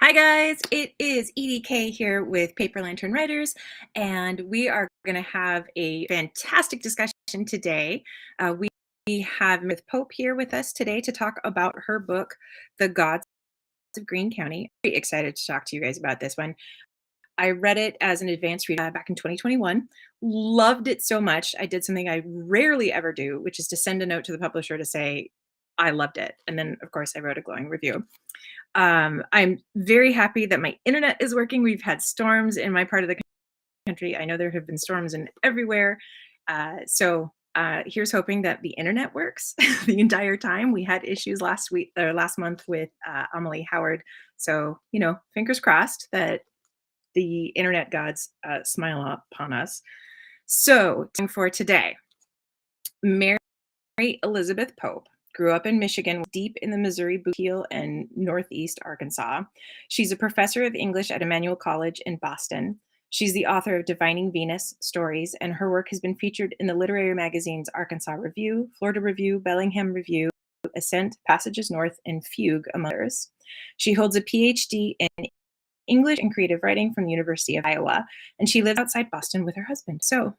Hi guys, it is Edie Cay here with Paper Lantern Writers, and we are going to have a fantastic discussion today. We have Ms. Pope here with us today to talk about her book, The Gods of Greene County. Very excited to talk to you guys about this one. I read it as an advanced read back in 2021. Loved it so much. I did something I rarely ever do, which is to send a note to the publisher to say, I loved it. And then, of course, I wrote a glowing review. I'm very happy that my internet is working. We've had storms in my part of the country. I know there have been storms in everywhere. Here's hoping that the internet works the entire time. We had issues last month with Amelie Howard. So, fingers crossed that the internet gods smile upon us. So, for today, Mary Elizabeth Pope grew up in Michigan, deep in the Missouri Boot Heel and Northeast Arkansas. She's a professor of English at Emmanuel College in Boston. She's the author of Divining Venus stories, and her work has been featured in the literary magazines Arkansas Review, Florida Review, Bellingham Review, Ascent, Passages North, and Fugue, among others. She holds a PhD in English and creative writing from the University of Iowa, and she lives outside Boston with her husband. So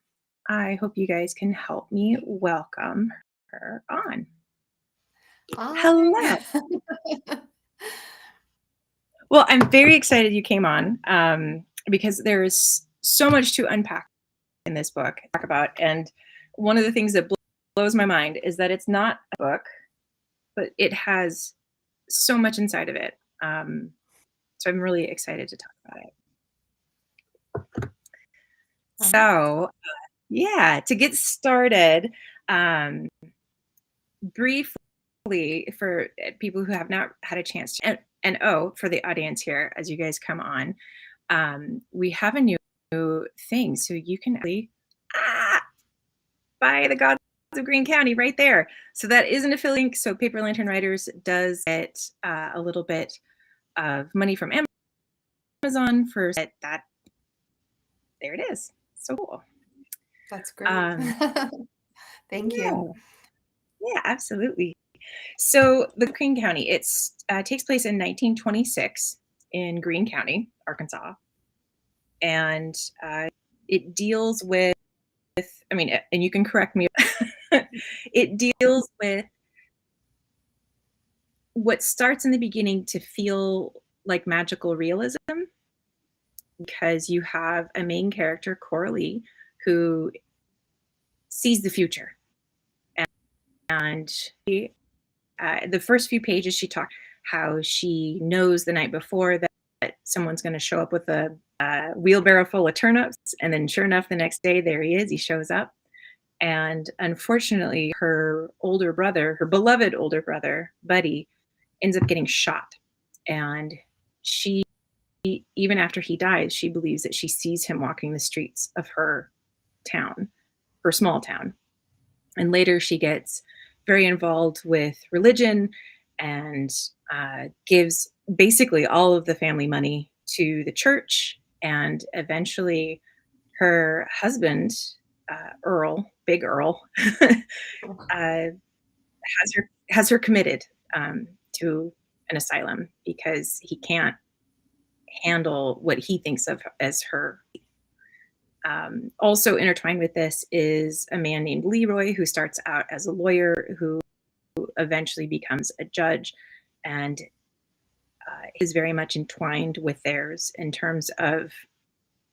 I hope you guys can help me welcome her on. Hi. Hello. Well, I'm very excited you came on because there's so much to unpack in this book, talk about. And one of the things that blows my mind is that it's not a book, but it has so much inside of it. So I'm really excited to talk about it. So, to get started, briefly for people who have not had a chance to, and for the audience here, as you guys come on, we have a new thing. So you can actually buy The Gods of Greene County right there. So that is an affiliate link. So Paper Lantern Writers does get a little bit of money from Amazon for that. There it is. So cool. That's great. Thank you. Yeah, absolutely. So the Greene County, it takes place in 1926 in Greene County, Arkansas. And it deals with, and you can correct me, it deals with what starts in the beginning to feel like magical realism, because you have a main character, Coralie, who sees the future. And she, the first few pages, she talked how she knows the night before that someone's going to show up with a wheelbarrow full of turnips. And then sure enough, the next day, there he is. He shows up. And unfortunately, her beloved older brother, Buddy, ends up getting shot. And she, even after he dies, she believes that she sees him walking the streets of her town, her small town. And later she gets very involved with religion and gives basically all of the family money to the church. And eventually her husband, Earl, Big Earl, has her committed to an asylum because he can't handle what he thinks of as her. Also intertwined with this is a man named Leroy, who starts out as a lawyer, who eventually becomes a judge, and is very much entwined with theirs in terms of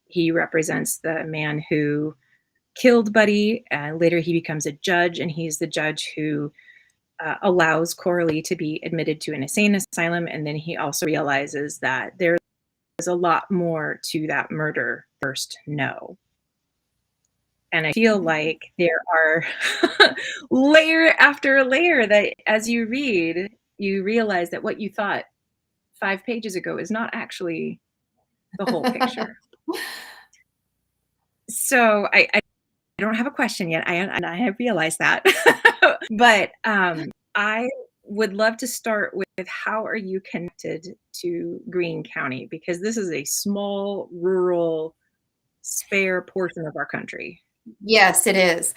he represents the man who killed Buddy. Later he becomes a judge, and he's the judge who allows Coralie to be admitted to an insane asylum. And then he also realizes that there's a lot more to that murder first know. And I feel like there are layer after layer that as you read, you realize that what you thought 5 pages ago is not actually the whole picture. So I don't have a question yet. I have realized that. But I would love to start with how are you connected to Greene County? Because this is a small, rural, spare portion of our country. Yes, it is.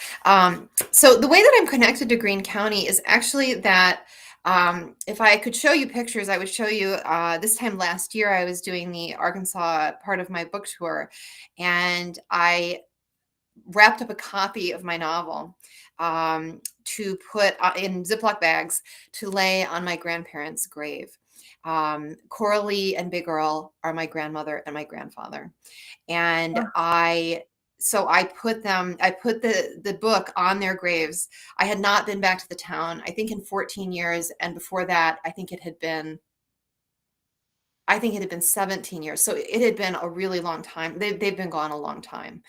So the way that I'm connected to Greene County is actually that If I could show you pictures, I would show you, this time last year, I was doing the Arkansas part of my book tour, and I wrapped up a copy of my novel to put in Ziploc bags to lay on my grandparents' grave. Coralie and Big Earl are my grandmother and my grandfather. And Oh, I put the book on their graves. I had not been back to the town, I think, in 14 years. And before that, I think it had been 17 years. So it had been a really long time. They've been gone a long time.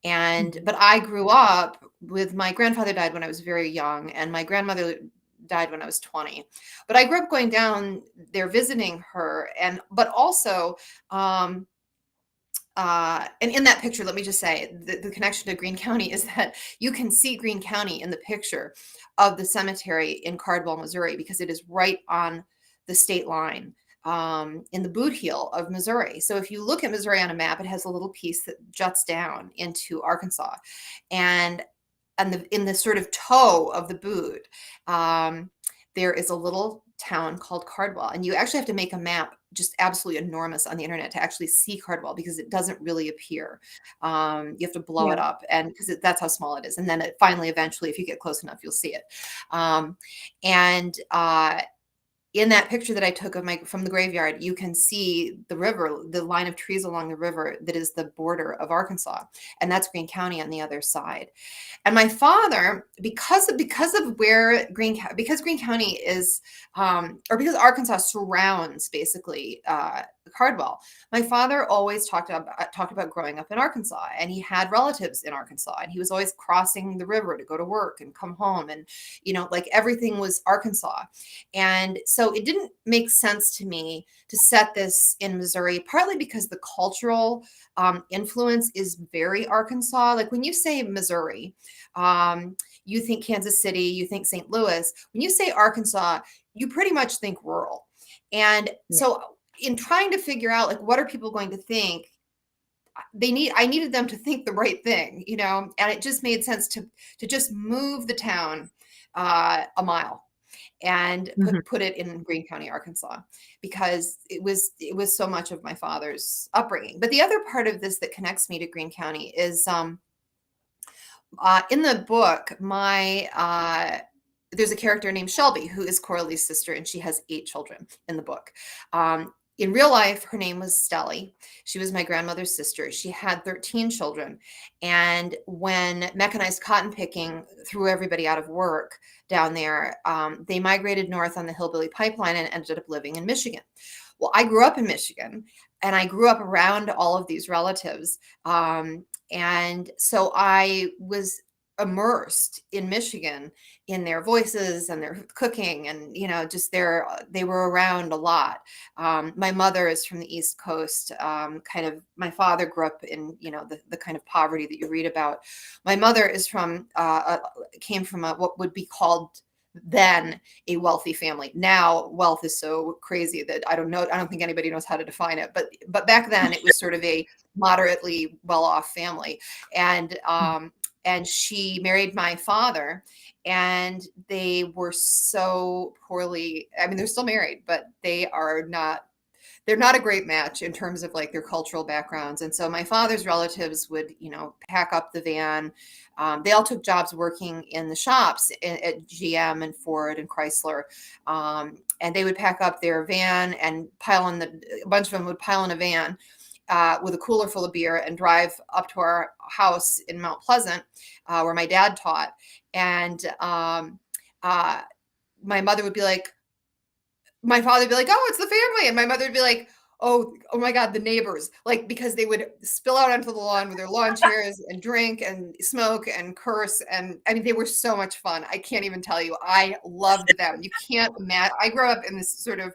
mhm. But I grew up with, my grandfather died when I was very young, and my grandmother died when I was 20. But I grew up going down there visiting her. But also, and in that picture, let me just say the connection to Greene County is that you can see Greene County in the picture of the cemetery in Cardwell, Missouri, because it is right on the state line, in the boot heel of Missouri. So if you look at Missouri on a map, it has a little piece that juts down into Arkansas, and in the sort of toe of the boot, there is a little town called Cardwell, and you actually have to make a map just absolutely enormous on the internet to actually see Cardwell, because it doesn't really appear. You have to blow it Yeah. up, and because that's how small it is, and then it finally, eventually, if you get close enough, you'll see it. Um, and In that picture that I took of from the graveyard, you can see the river, the line of trees along the river that is the border of Arkansas, and that's Greene County on the other side. And my father, because of where because Greene County is, or because Arkansas surrounds basically Cardwell, my father always talked about growing up in Arkansas, and he had relatives in Arkansas, and he was always crossing the river to go to work and come home, and like everything was Arkansas. And so it didn't make sense to me to set this in Missouri, partly because the cultural influence is very Arkansas. Like when you say Missouri, you think Kansas City, you think St. Louis. When you say Arkansas, you pretty much think rural. And Yeah. so in trying to figure out, like, what are people going to think, I needed them to think the right thing, and it just made sense to just move the town a mile and Mhm. put it in Greene County, Arkansas, because it was so much of my father's upbringing. But the other part of this that connects me to Greene County is, in the book, there's a character named Shelby who is Coralie's sister, and she has 8 children in the book. In real life, her name was Stelly. She was my grandmother's sister. She had 13 children. And when mechanized cotton picking threw everybody out of work down there, they migrated north on the Hillbilly Pipeline and ended up living in Michigan. Well, I grew up in Michigan, and I grew up around all of these relatives. And so I was immersed in Michigan, in their voices and their cooking, and just they were around a lot. My mother is from the East Coast. Kind of, my father grew up in the kind of poverty that you read about. My mother is came from what would be called then a wealthy family. Now wealth is so crazy that I don't think anybody knows how to define it. But back then it was sort of a moderately well-off family. And she married my father, and they were so poorly. I mean, they're still married, but they're not a great match in terms of like their cultural backgrounds. And so my father's relatives would, pack up the van. They all took jobs working in the shops at GM and Ford and Chrysler. And they would pack up their van and a bunch of them would pile in a van with a cooler full of beer and drive up to our house in Mount Pleasant, where my dad taught. And my mother would be like, my father would be like, "Oh, it's the family," and my mother would be like, "Oh my God, the neighbors!" Like, because they would spill out onto the lawn with their lawn chairs and drink and smoke and curse, and I mean, they were so much fun. I can't even tell you. I loved them. You can't imagine. I grew up in this sort of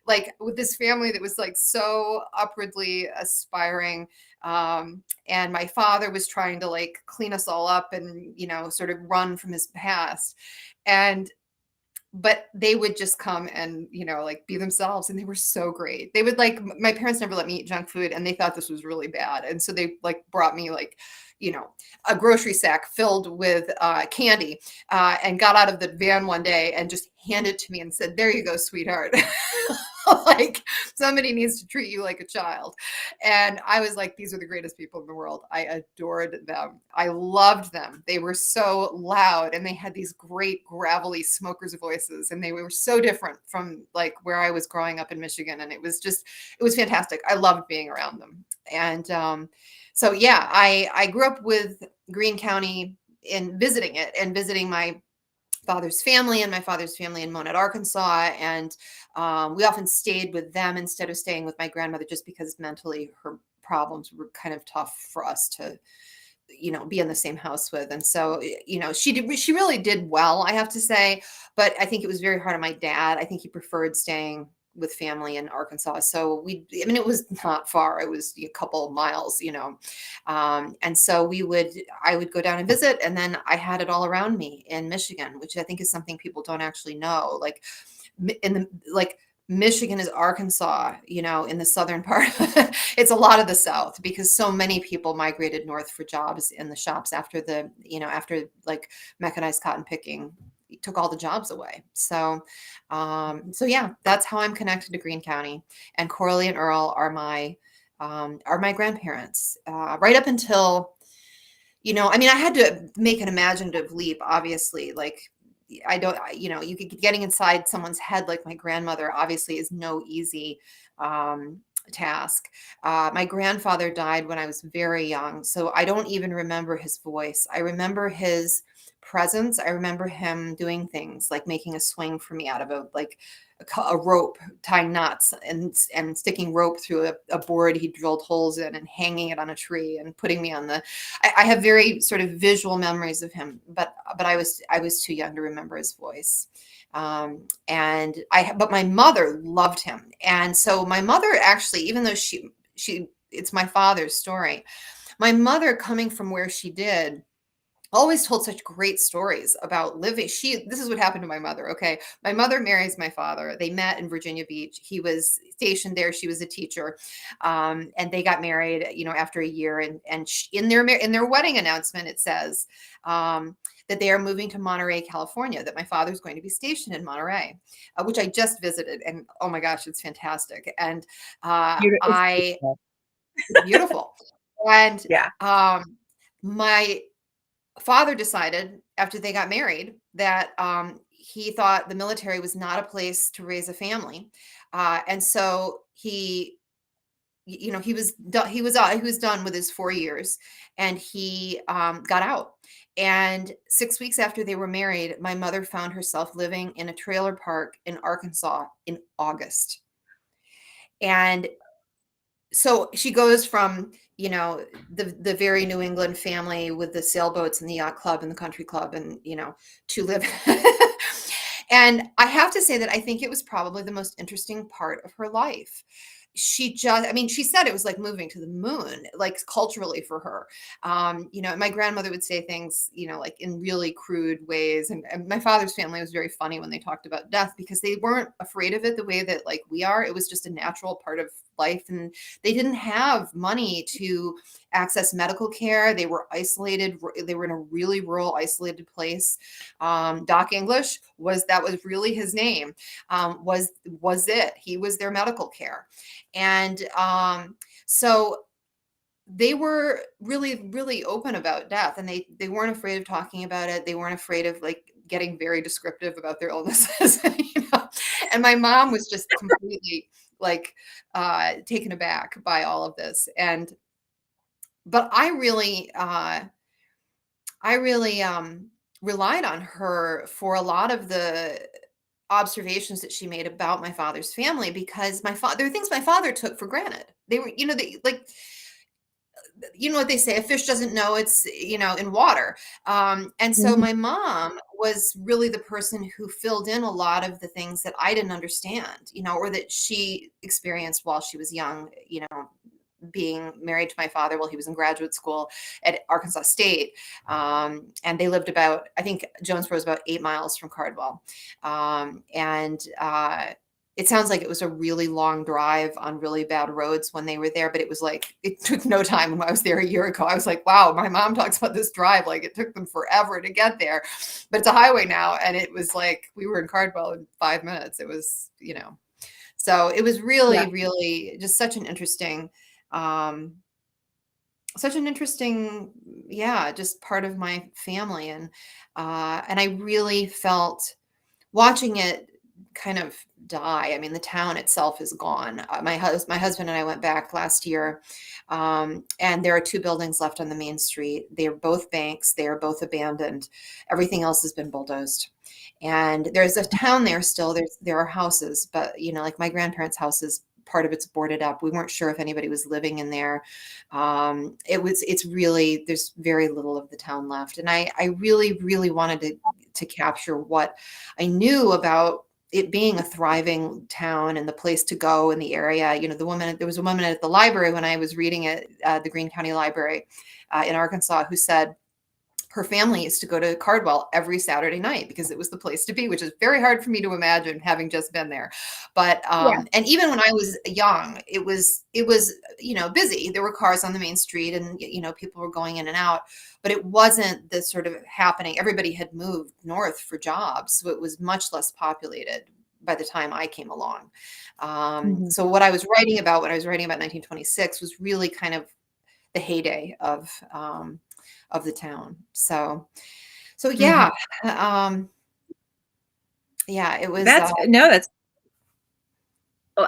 like with this family that was like so upwardly aspiring. And my father was trying to like clean us all up and sort of run from his past. And but they would just come and, like be themselves. And they were so great. They would like, my parents never let me eat junk food and they thought this was really bad. And so they like brought me like, a grocery sack filled with candy and got out of the van one day and just handed it to me and said, "There you go, sweetheart." Like somebody needs to treat you like a child. And I was like, these are the greatest people in the world. I adored them. I loved them. They were so loud and they had these great gravelly smokers' voices. And they were so different from like where I was growing up in Michigan. And it was fantastic. I loved being around them. And so, yeah, I grew up with Greene County in visiting it and visiting my father's family and my father's family in Monett, Arkansas. And we often stayed with them instead of staying with my grandmother just because mentally her problems were kind of tough for us to, be in the same house with. And so, she really did well, I have to say, but I think it was very hard on my dad. I think he preferred staying with family in Arkansas. So it was not far. It was a couple of miles, and so I would go down and visit, and then I had it all around me in Michigan, which I think is something people don't actually know. Like Michigan is Arkansas, in the southern part. It's a lot of the South because so many people migrated north for jobs in the shops after after like mechanized cotton picking took all the jobs away. So, yeah, that's how I'm connected to Greene County. And Coralie and Earl are my grandparents, right up until, I had to make an imaginative leap, obviously. Like, you could getting inside someone's head like my grandmother obviously is no easy task. My grandfather died when I was very young, so I don't even remember his voice. I remember his presence. I remember him doing things like making a swing for me out of a rope, tying knots and sticking rope through a board he drilled holes in and hanging it on a tree and putting me on I have very sort of visual memories of him, but I was too young to remember his voice. But my mother loved him. And so my mother actually, even though it's my father's story, my mother coming from where she did, always told such great stories about living. This is what happened to my mother. Okay. My mother marries my father. They met in Virginia Beach. He was stationed there. She was a teacher. And they got married, after a year. And in their wedding announcement, it says, that they are moving to Monterey, California, that my father's going to be stationed in Monterey, which I just visited. And oh my gosh, it's fantastic. And it's beautiful. And Yeah. my father decided after they got married that he thought the military was not a place to raise a family. And so he was done. He was done with his 4 years, and he got out. And 6 weeks after they were married, my mother found herself living in a trailer park in Arkansas in August. And so she goes from, the very New England family with the sailboats and the yacht club and the country club and, to live. And I have to say that I think it was probably the most interesting part of her life. She said it was like moving to the moon, like culturally for her. My grandmother would say things, like in really crude ways. And my father's family was very funny when they talked about death because they weren't afraid of it the way that like we are. It was just a natural part of life. And they didn't have money to access medical care. They were isolated. They were in a really rural, isolated place. Doc English was really his name. Was it? He was their medical care. And so they were really, really open about death, and they weren't afraid of talking about it. They weren't afraid of like getting very descriptive about their illnesses. And my mom was just completely like taken aback by all of this. But I really relied on her for a lot of the observations that she made about my father's family, because there are things my father took for granted. They were, what they say, a fish doesn't know it's, in water. And so Mhm. my mom was really the person who filled in a lot of the things that I didn't understand, or that she experienced while she was young, being married to my father while he was in graduate school at Arkansas State. And they lived about, I think Jonesboro is about 8 miles from Cardwell. And it sounds like it was a really long drive on really bad roads when they were there, but it was like, it took no time. When I was there a year ago, I was like, wow, my mom talks about this drive. Like it took them forever to get there, but it's a highway now. And it was like, we were in Cardwell in 5 minutes. It was, so it was Yeah. really, really just um, yeah, just part of my family. And I really felt watching it kind of die. I mean, the town itself is gone. My husband and I went back last year, and there are 2 buildings left on the main street. They are both banks. They are both abandoned. Everything else has been bulldozed. And there's a town there still. There are houses, but like my grandparents' houses, part of it's boarded up. We weren't sure if anybody was living in there. It's really, there's very little of the town left. And I really, really wanted to capture what I knew about it being a thriving town and the place to go in the area. There was a woman at the library when I was reading at the Greene County Library in Arkansas who said her family used to go to Cardwell every Saturday night because it was the place to be, which is very hard for me to imagine having just been there. But Yeah. and even when I was young, it was busy. There were cars on the main street, and people were going in and out, but it wasn't the sort of happening. Everybody had moved north for jobs, so it was much less populated by the time I came along. Mhm. So what I was writing about when I was writing about 1926 was really kind of the heyday of the town. So Mhm. yeah, yeah, it was. That's no, that's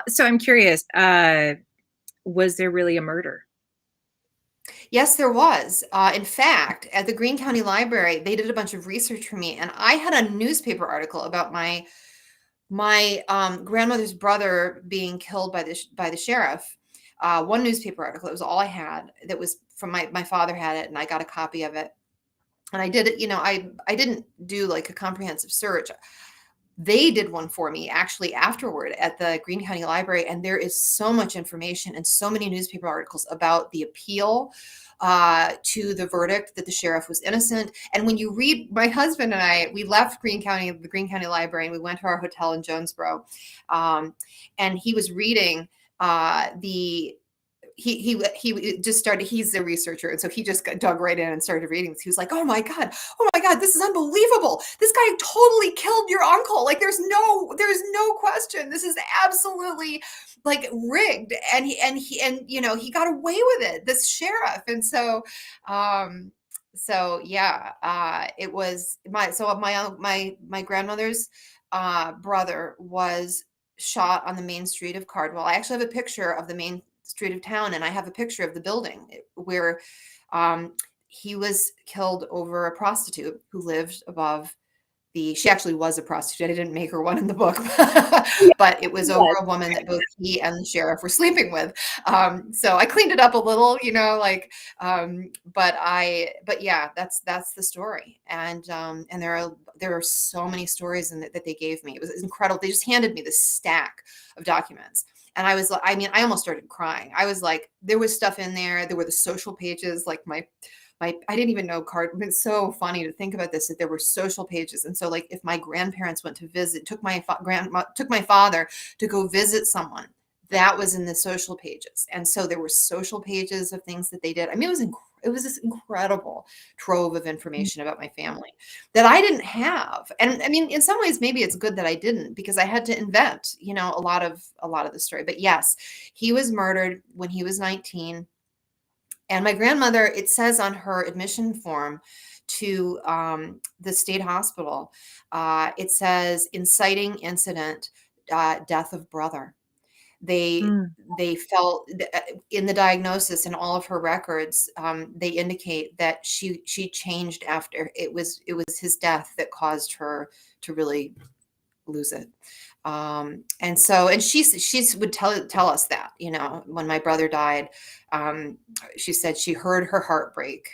so I'm curious, was there really a murder? Yes, there was. In fact, at the Greene County Library, they did a bunch of research for me, and I had a newspaper article about my grandmother's brother being killed by the sheriff. One newspaper article. It was all I had. That was from my father had it, and I got a copy of it. And I did it. I didn't do like a comprehensive search. They did one for me actually afterward at the Greene County Library, and there is so much information and so many newspaper articles about the appeal to the verdict that the sheriff was innocent. And when you read, my husband and I, we left the Greene County Library, and we went to our hotel in Jonesboro, and he was reading the he just started. He's a researcher, and so he just dug right in and started reading this. He was like, oh my god, this is unbelievable. This guy totally killed your uncle. Like there's no question. This is absolutely like rigged. And he got away with it, this sheriff. And so yeah, it was my grandmother's brother was shot on the main street of Cardwell. I actually have a picture of the main street of town, and I have a picture of the building where he was killed over a prostitute who lived above she actually was a prostitute. I didn't make her one in the book, Yeah, but it was over yes. a woman that both he and the sheriff were sleeping with. So I cleaned it up a little, but yeah, that's the story. And there are so many stories that they gave me. It was incredible. They just handed me this stack of documents. And I was like, I almost started crying. I was like, there was stuff in there. There were the social pages, like I didn't even know it's so funny to think about this, that there were social pages. And so like if my grandparents went to visit, took my father to go visit someone, that was in the social pages. And so there were social pages of things that they did. I mean, it was this incredible trove of information about my family that I didn't have. And I mean, in some ways, maybe it's good that I didn't, because I had to invent, a lot of the story. But yes, he was murdered when he was 19. And my grandmother, it says on her admission form to the state hospital, it says inciting incident, death of brother. They Mm. they felt in the diagnosis and all of her records, they indicate that she changed after it was his death that caused her to really lose it. And she would tell us that, when my brother died, she said she heard her heart break,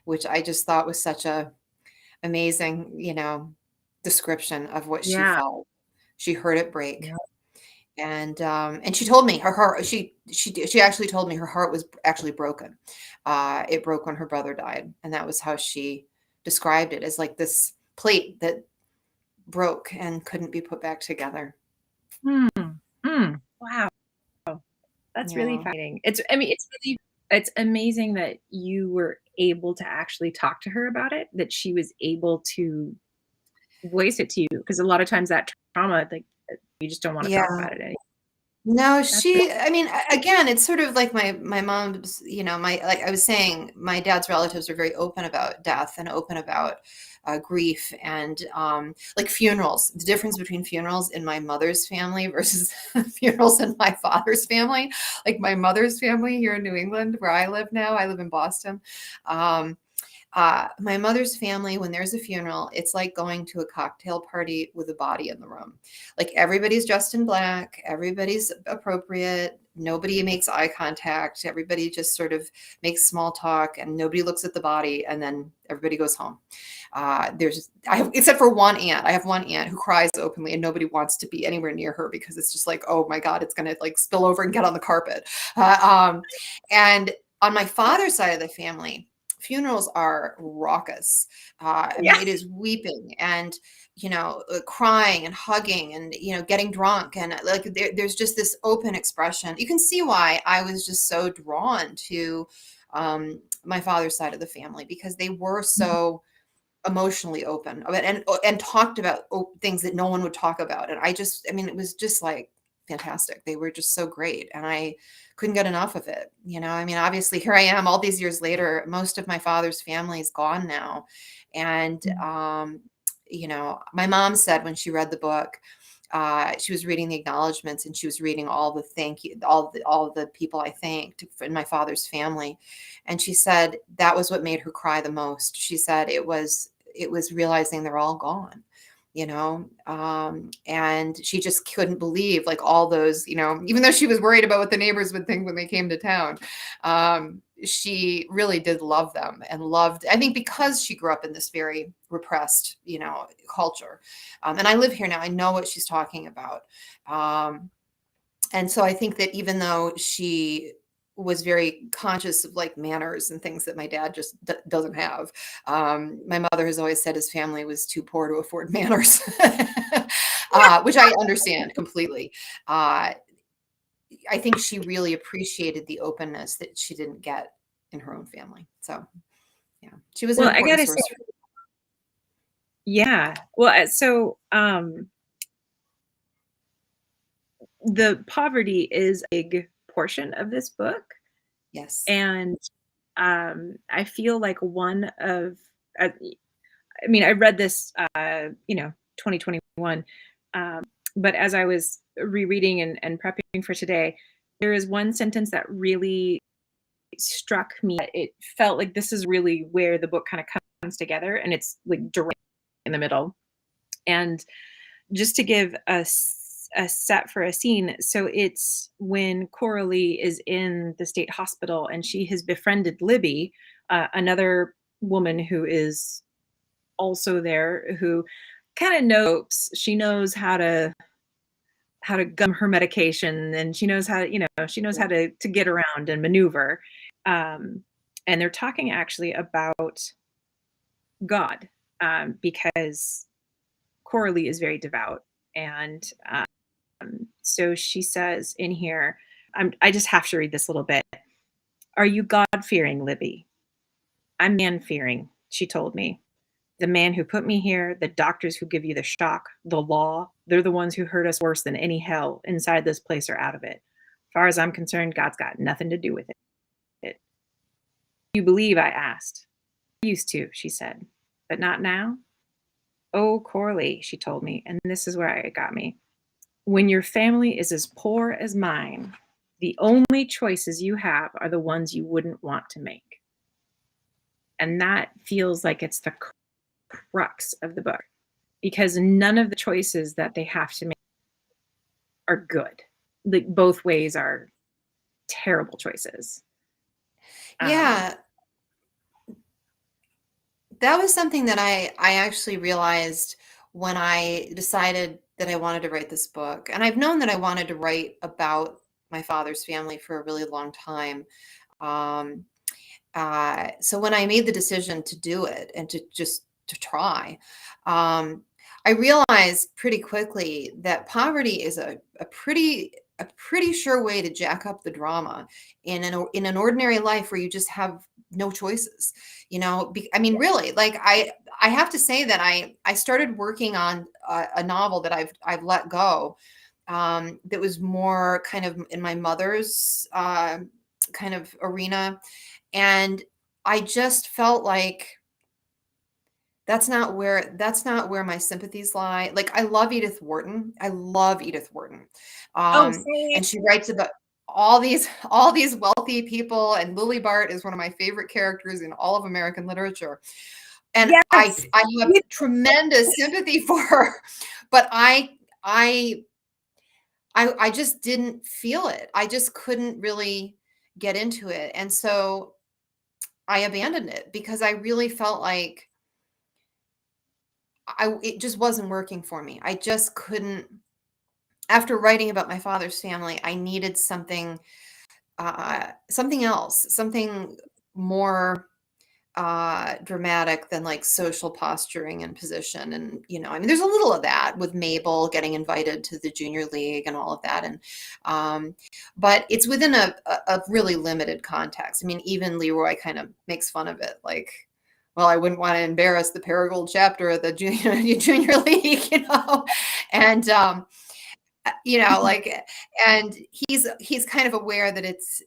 which I just thought was such a amazing, description of what she Yeah. felt. She heard it break. Yeah. And she told me her heart. She actually told me her heart was actually broken. It broke when her brother died, and that was how she described it, as like this plate that broke and couldn't be put back together. Hmm. Wow. That's really Yeah. fascinating. It's amazing that you were able to actually talk to her about it, that she was able to voice it to you, because a lot of times that trauma, like, you just don't want to talk Yeah. about it anymore. No, That's really I mean, again, it's sort of like my mom's, like I was saying, my dad's relatives are very open about death and open about grief and like funerals. The difference between funerals in my mother's family versus funerals in my father's family. Like my mother's family here in New England, where I live now, I live in Boston. Um, my mother's family, when there's a funeral, it's like going to a cocktail party with a body in the room. Like everybody's dressed in black, everybody's appropriate, nobody makes eye contact, everybody just sort of makes small talk, and nobody looks at the body, and then everybody goes home. Except for one aunt. I have one aunt who cries openly, and nobody wants to be anywhere near her because it's just like, oh my God, it's gonna like spill over and get on the carpet. And on my father's side of the family, funerals are raucous. I yeah. mean, it is weeping and crying and hugging and getting drunk, and like there's just this open expression. You can see why I was just so drawn to my father's side of the family, because they were so emotionally open and talked about things that no one would talk about. And I mean, it was just like fantastic. They were just so great, and I couldn't get enough of it. I mean, obviously here I am all these years later. Most of my father's family is gone now. And my mom said when she read the book, she was reading the acknowledgments, and she was reading all the thank you, all the people I thanked in my father's family. And she said that was what made her cry the most. She said it was realizing they're all gone, and she just couldn't believe, like, all those, even though she was worried about what the neighbors would think when they came to town. She really did love them, and loved, I think, because she grew up in this very repressed, culture. And I live here now. I know what she's talking about. And so I think that even though she was very conscious of like manners and things that my dad just doesn't have, my mother has always said his family was too poor to afford manners, which I understand completely. Uh, I think she really appreciated the openness that she didn't get in her own family. So yeah, she was an Well, I important gotta say, source. yeah. Well, so the poverty is a big portion of this book, Yes. and I feel like one of, I mean, I read this, 2021, but as I was rereading and prepping for today, there is one sentence that really struck me. It felt like this is really where the book kind of comes together, and it's like direct in the middle. And just to give a set for a scene, so it's when Coralie is in the state hospital, and she has befriended Libby, another woman who is also there, who kind of knows, she knows how to gum her medication, and she knows how to, she knows how to get around and maneuver. um, and they're talking actually about God, because Coralie is very devout. And so she says in here, I just have to read this little bit. Are you God fearing, Libby? I'm man fearing, she told me. The man who put me here, the doctors who give you the shock, the law, they're the ones who hurt us worse than any hell inside this place or out of it. As far as I'm concerned, God's got nothing to do with it. You believe? I asked. I used to, she said. But not now? Oh, Coralie, she told me, and this is where it got me. When your family is as poor as mine, the only choices you have are the ones you wouldn't want to make. And that feels like it's the crux of the book, because none of the choices that they have to make are good. Like, both ways are terrible choices. Um, Yeah, that was something that I actually realized when I decided that I wanted to write this book. And I've known that I wanted to write about my father's family for a really long time. Um, so when I made the decision to do it and to try, um, I realized pretty quickly that poverty is a pretty sure way to jack up the drama in an ordinary life where you just have no choices. I mean, really, like I have to say that I started working on a novel that I've let go, that was more kind of in my mother's kind of arena, and I just felt like that's not where my sympathies lie. Like, I love Edith Wharton. I love Edith Wharton. Oh, same. And she writes about all these wealthy people, and Lily Bart is one of my favorite characters in all of American literature. And Yes. I have tremendous sympathy for her, but I just didn't feel it. I just couldn't really get into it. And so I abandoned it because I really felt like it just wasn't working for me. I just couldn't. After writing about my father's family, I needed something else, something more dramatic than like social posturing and position. And I mean, there's a little of that with Mabel getting invited to the junior league and all of that, and but it's within a really limited context. I mean, even Leroy kind of makes fun of it, like, well, I wouldn't want to embarrass the Paragould chapter of the junior league, and like, and he's kind of aware that it's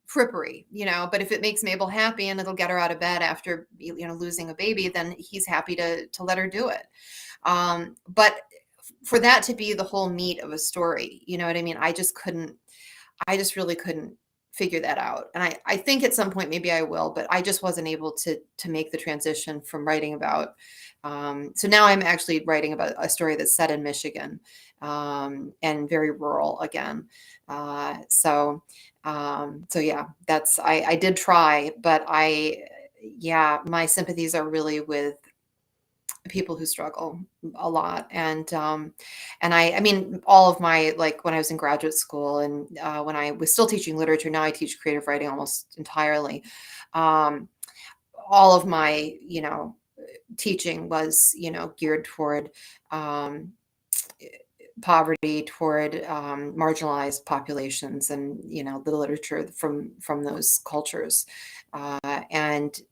frippery, but if it makes Mabel happy and it'll get her out of bed after losing a baby, then he's happy to let her do it. But for that to be the whole meat of a story, you know what I mean? I just really couldn't figure that out. And I think at some point maybe I will, but I just wasn't able to make the transition from writing about. So now I'm actually writing about a story that's set in Michigan, and very rural again. So yeah, I did try, but my sympathies are really with people who struggle a lot. And I mean, all of my, like, when I was in graduate school and when I was still teaching literature, now I teach creative writing almost entirely. All of my teaching was geared toward poverty, toward marginalized populations, and the literature from those cultures, and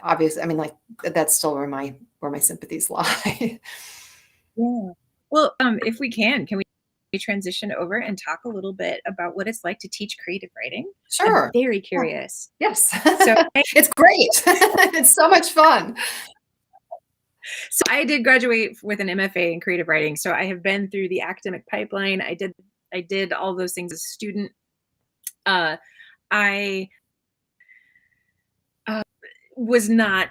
obviously, I mean, like, that's still where my sympathies lie. Yeah. Well, if we can we transition over and talk a little bit about what it's like to teach creative writing? Sure. I'm very curious. Yes. So It's great. It's so much fun. So I did graduate with an MFA in creative writing. So I have been through the academic pipeline. I did all those things as a student. I was not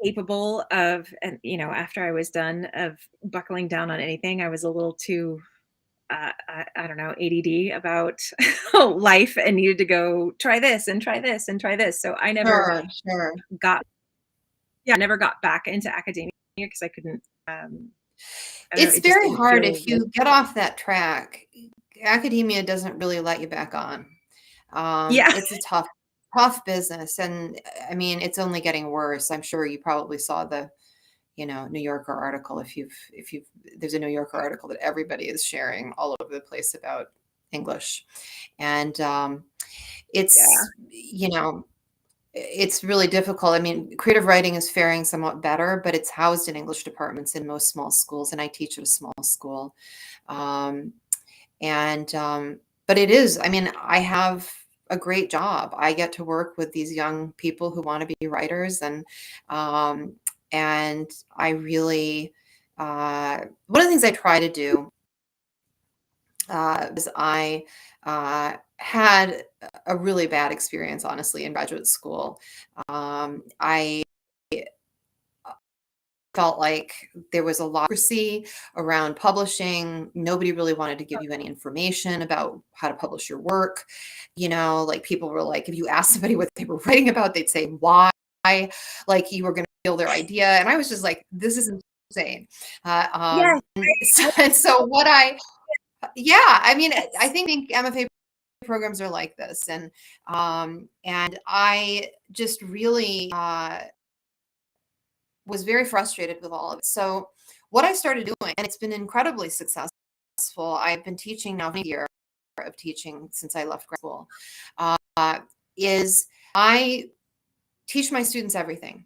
capable of, and after I was done, of buckling down on anything. I was a little too I don't know, ADD about life, and needed to go try this and try this and try this. So I never Sure. never got back into academia because I couldn't. It's very hard if you get off that track. Academia doesn't really let you back on. Yeah, it's a tough business, and I mean, it's only getting worse. I'm sure you probably saw the New Yorker article. If you've there's a New Yorker article that everybody is sharing all over the place about English, and it's it's really difficult. I mean, creative writing is faring somewhat better, but it's housed in English departments in most small schools, and I teach at a small school. But it is, I mean, I have a great job. I get to work with these young people who want to be writers, and I really, one of the things I try to do is I had a really bad experience, honestly, in graduate school. I felt like there was a lot of secrecy around publishing. Nobody really wanted to give you any information about how to publish your work. Like, people were like, if you asked somebody what they were writing about, they'd say why, like you were going to steal their idea. And I was just like, this isn't saying. Yes, And so what yeah, I mean, I think MFA programs are like this, and I just really was very frustrated with all of it. So what I started doing, and it's been incredibly successful. I've been teaching now for a year of teaching since I left grad school. Is I teach my students everything.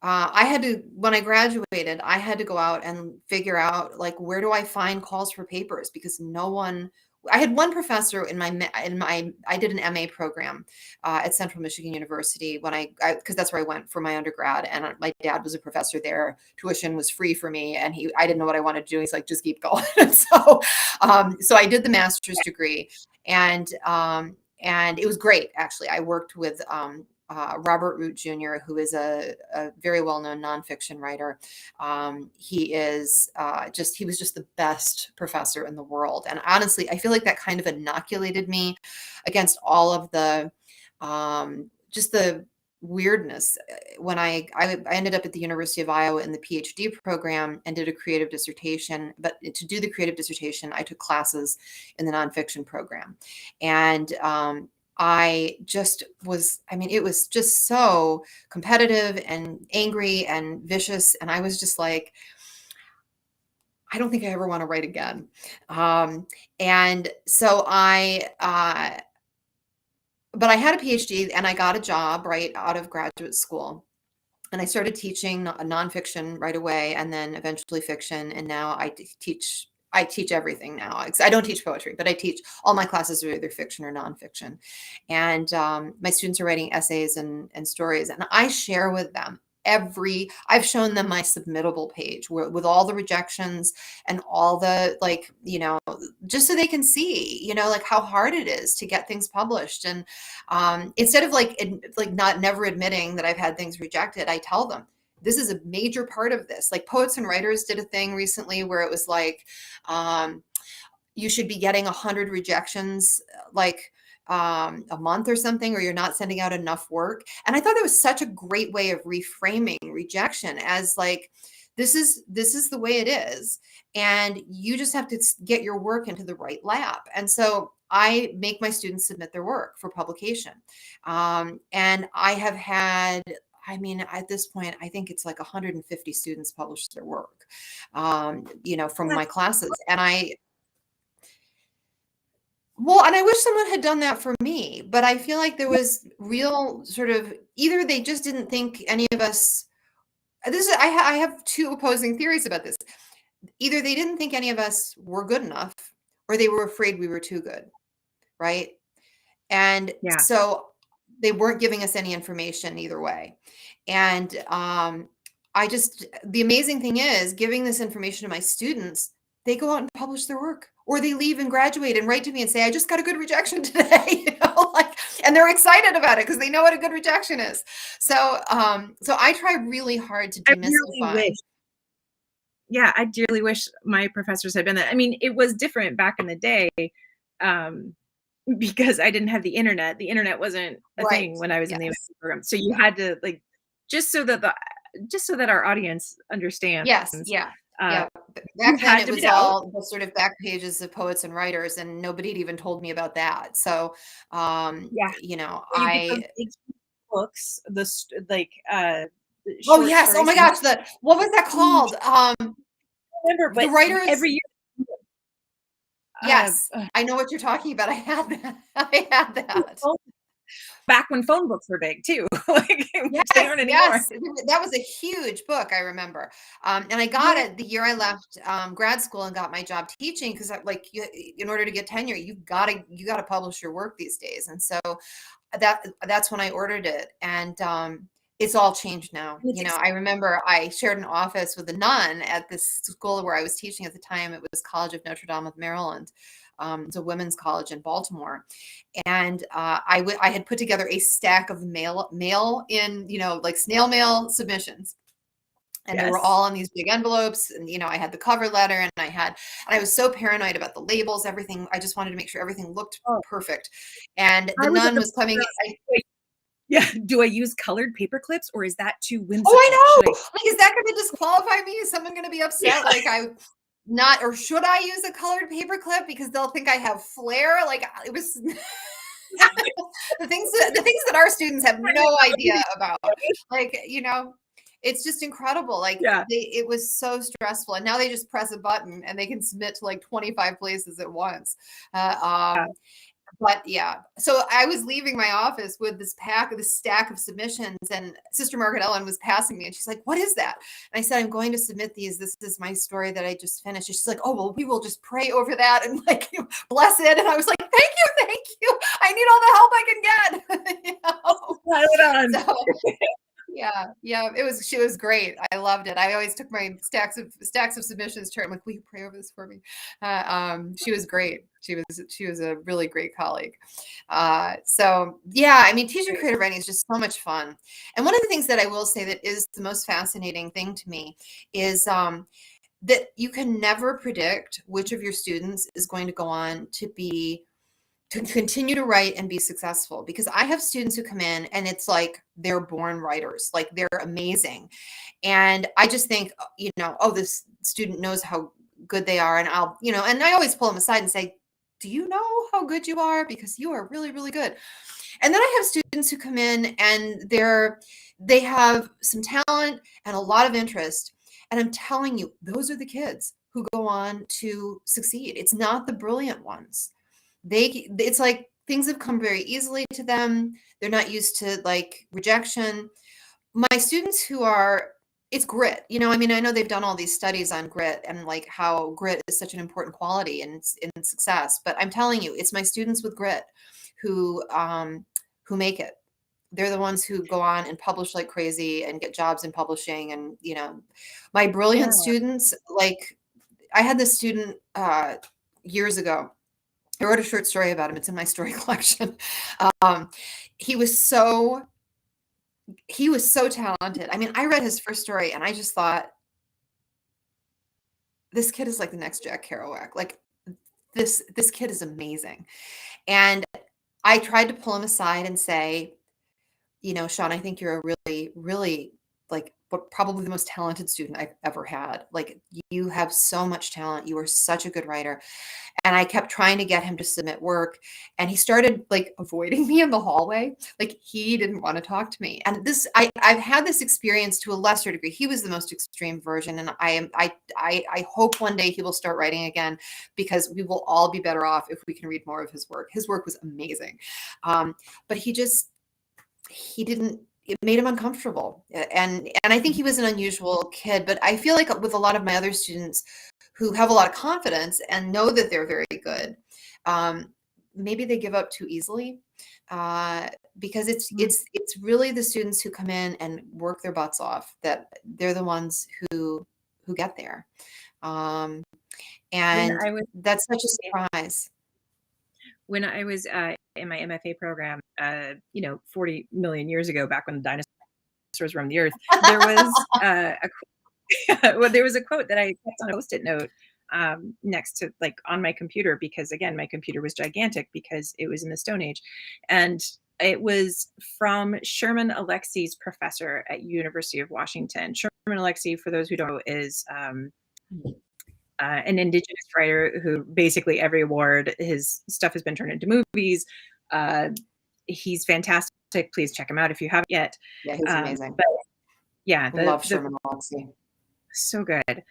I had to, when I graduated, I had to go out and figure out like, where do I find calls for papers? Because no one, I had one professor I did an MA program at Central Michigan University when because that's where I went for my undergrad. And my dad was a professor there. Tuition was free for me. And I didn't know what I wanted to do. He's like, just keep going. So I did the master's degree, and it was great. Actually, I worked with Robert Root Jr., who is a very well-known nonfiction writer. He was just the best professor in the world. And honestly, I feel like that kind of inoculated me against all of the, just the weirdness. When I ended up at the University of Iowa in the PhD program and did a creative dissertation, but to do the creative dissertation, I took classes in the nonfiction program. And it was just so competitive and angry and vicious. And I was just like, I don't think I ever want to write again. And so but I had a PhD and I got a job right out of graduate school. And I started teaching nonfiction right away, and then eventually fiction. And now I teach everything now. I don't teach poetry, but I teach all my classes are either fiction or nonfiction. And my students are writing essays and stories, and I share with them I've shown them my submittable page with all the rejections and all the, like, just so they can see, like how hard it is to get things published. And instead of never admitting that I've had things rejected, I tell them, this is a major part of this. Like Poets and Writers did a thing recently where it was like, you should be getting 100 rejections, like a month or something, or you're not sending out enough work. And I thought that was such a great way of reframing rejection as like, this is the way it is. And you just have to get your work into the right lab. And so I make my students submit their work for publication. And I have had, at this point, I think it's like 150 students publish their work, from my classes. And I wish someone had done that for me, but I feel like there was real sort of, either they just didn't think any of us, I have two opposing theories about this. Either they didn't think any of us were good enough, or they were afraid we were too good. Right. And yeah. so they weren't giving us any information either way. And the amazing thing is, giving this information to my students, they go out and publish their work, or they leave and graduate and write to me and say, I just got a good rejection today, and they're excited about it because they know what a good rejection is. So I try really hard to demystify. I dearly wish my professors had been that. I mean, it was different back in the day, because I didn't have the internet. The internet wasn't a thing when I was in the MFA program. So you had to, like, just so that our audience understands. Yes. Yeah. Back then it was all the sort of back pages of Poets and Writers, and nobody had even told me about that. So, books, oh yes, oh my gosh, what was that called? Remember, but the writers every year. Yes, I know what you're talking about. I had that. Back when phone books were big too. Yes, they aren't anymore. yes, that was a huge book, I remember. And I got it the year I left grad school and got my job teaching, because in order to get tenure, you gotta publish your work these days. And so that's when I ordered it. And it's all changed now. I remember I shared an office with a nun at this school where I was teaching at the time. It was College of Notre Dame of Maryland. It's a women's college in Baltimore. And I had put together a stack of mail in, like snail mail submissions. And they were all in these big envelopes. And, I had the cover letter, and I was so paranoid about the labels, everything. I just wanted to make sure everything looked perfect. And the nun was coming. Yeah. Do I use colored paper clips or is that too whimsical? Oh, I Should know. I? Like, is that going to disqualify me? Is someone going to be upset? Like or should I use a colored paper clip because they'll think I have flair? Like it was the things that our students have no idea about. Like, it's just incredible. Like Yeah. it was so stressful. And now they just press a button and they can submit to like 25 places at once. But yeah, so I was leaving my office with this stack of submissions, and Sister Margaret Ellen was passing me, and she's like, "What is that?" And I said, "I'm going to submit these. This is my story that I just finished." And she's like, "Oh, well, we will just pray over that and like bless it." And I was like, Thank you. I need all the help I can get." Pile it on. So yeah, she was great. I loved it. I always took my stacks of submissions to her. I'm like, "Will you pray over this for me?" She was great. She was a really great colleague. So yeah, I mean, teaching creative writing is just so much fun. And one of the things that I will say that is the most fascinating thing to me is that you can never predict which of your students is going to go on to continue to write and be successful, because I have students who come in and it's like they're born writers, like they're amazing. And I just think, oh, this student knows how good they are. And and I always pull them aside and say, "Do you know how good you are? Because you are really, really good." And then I have students who come in and they have some talent and a lot of interest. And I'm telling you, those are the kids who go on to succeed. It's not the brilliant ones. It's like things have come very easily to them. They're not used to like rejection. My students it's grit. I mean, I know they've done all these studies on grit and like how grit is such an important quality in success. But I'm telling you, it's my students with grit who make it. They're the ones who go on and publish like crazy and get jobs in publishing. And my brilliant students, like I had this student years ago. I wrote a short story about him. It's in my story collection. He was so talented. I mean, I read his first story and I just thought, this kid is like the next Jack Kerouac. Like this kid is amazing. And I tried to pull him aside and say, "Sean, I think you're a really, really like probably the most talented student I've ever had. Like you have so much talent. You are such a good writer." And I kept trying to get him to submit work. And he started like avoiding me in the hallway. Like he didn't want to talk to me. And I've had this experience to a lesser degree. He was the most extreme version. And I hope one day he will start writing again, because we will all be better off if we can read more of his work. His work was amazing. But it made him uncomfortable. And I think he was an unusual kid, but I feel like with a lot of my other students who have a lot of confidence and know that they're very good, maybe they give up too easily, because it's really the students who come in and work their butts off that they're the ones who get there. And that's such a surprise. When I was in my MFA program, 40 million years ago, back when the dinosaurs roamed the earth, there was there was a quote that I kept on a Post-it note next to like on my computer, because again, my computer was gigantic because it was in the Stone Age. And it was from Sherman Alexie's professor at University of Washington. Sherman Alexie, for those who don't know, is an Indigenous writer who basically every award, his stuff has been turned into movies. He's fantastic. Please check him out if you haven't yet. Yeah, he's amazing. But yeah, I love Sherman Alexie. So good.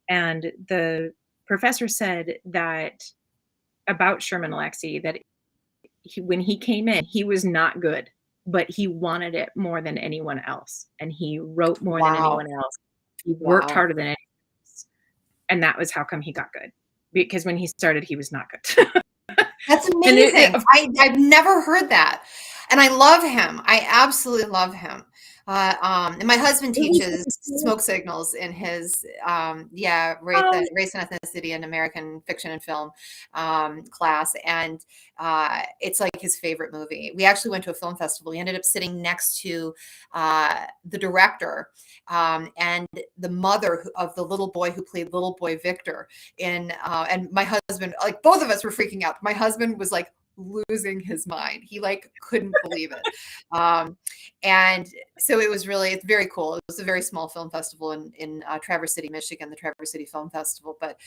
And the professor said that about Sherman Alexie that when he came in, he was not good, but he wanted it more than anyone else. And he wrote more than anyone else. He worked harder than anyone else. And that was how come he got good. Because when he started, he was not good. That's amazing. I've never heard that. And I love him. I absolutely love him. And my husband teaches smoke signals in his race and ethnicity and American fiction and film class, and it's like his favorite movie. We actually went to a film festival. We ended up sitting next to the director and the mother of the little boy who played little boy Victor and my husband, like both of us were freaking out. My husband was like, losing his mind. He like couldn't believe it. And so it was really, it's very cool. It was a very small film festival in Traverse City, Michigan, the Traverse City Film Festival. But